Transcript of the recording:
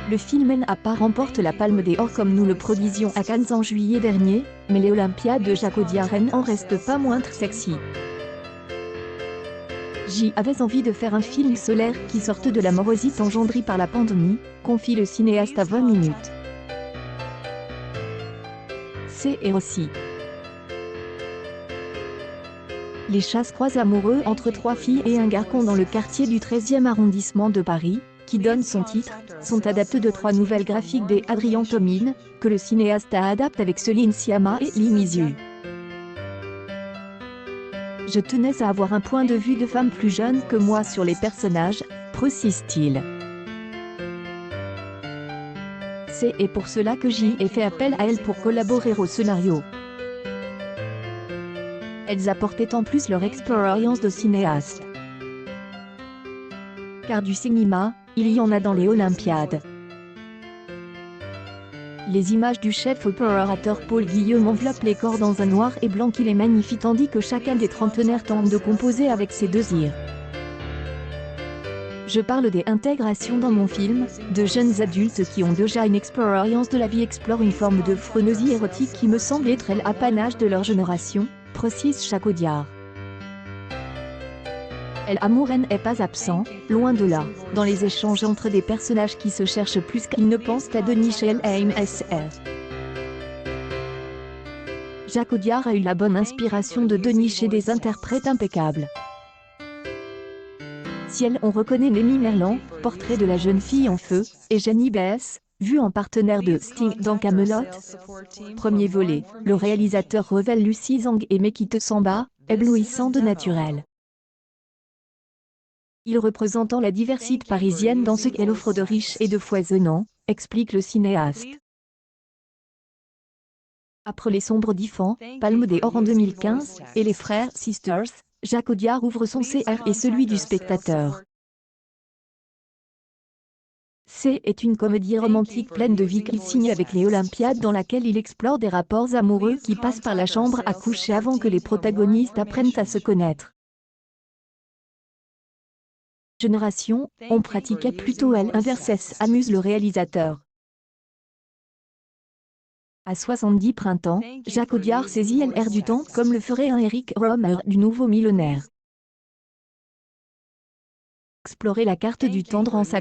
Le film n'a pas remporté la Palme d'Or comme nous le prodigions à Cannes en juillet dernier, mais les Olympiades de Jacques Audiard en restent pas moindre sexy. J'avais envie de faire un film solaire qui sorte de la morosité engendrée par la pandémie, confie le cinéaste à 20 minutes. C'est aussi. Les chasse-croise amoureux entre trois filles et un garçon dans le quartier du 13e arrondissement de Paris, qui donne son titre, sont adaptés de trois nouvelles graphiques d'Adrien Tomine, que le cinéaste a adapté avec Céline Sciamma et Lee Misu. Je tenais à avoir un point de vue de femme plus jeune que moi sur les personnages, précise-t-il. C'est pour cela que j'y ai fait appel à elle pour collaborer au scénario. Elles apportaient en plus leur expérience de cinéaste. Car du cinéma, il y en a dans les Olympiades. Les images du chef opérateur Paul Guillaume enveloppent les corps dans un noir et blanc qui les magnifie tandis que chacun des trentenaires tente de composer avec ses deux yeux. Je parle des intégrations dans mon film, de jeunes adultes qui ont déjà une expérience de la vie explorent une forme de frénésie érotique qui me semble être l'apanage de leur génération, précise Jacques Audiard. L'amour n'est pas absent, loin de là, dans les échanges entre des personnages qui se cherchent plus qu'ils ne pensent à dénicher l'AMSR. Jacques Audiard a eu la bonne inspiration de dénicher des interprètes impeccables. Si on reconnaît Lémi Merlan, portrait de la jeune fille en feu, et Jenny Bess, vue en partenaire de Sting dans Camelot. Premier volet, le réalisateur révèle Lucy Zhang et Mekite Samba, éblouissant de naturel. Il représentant la diversité parisienne dans ce qu'elle offre de riche et de foisonnant, explique le cinéaste. Après Les Sombres d'Ifan, Palme d'Or en 2015, et Les Frères Sisters, Jacques Audiard ouvre son CR et celui du spectateur. C'est une comédie romantique pleine de vie qu'il signe avec les Olympiades dans laquelle il explore des rapports amoureux qui passent par la chambre à coucher avant que les protagonistes apprennent à se connaître. Génération, on pratiquait plutôt l'inverse, amuse le réalisateur. À 70 printemps, Jacques Audiard saisit l'air du temps comme le ferait un Eric Rohmer du Nouveau Millénaire. Explorer la carte du temps dans sa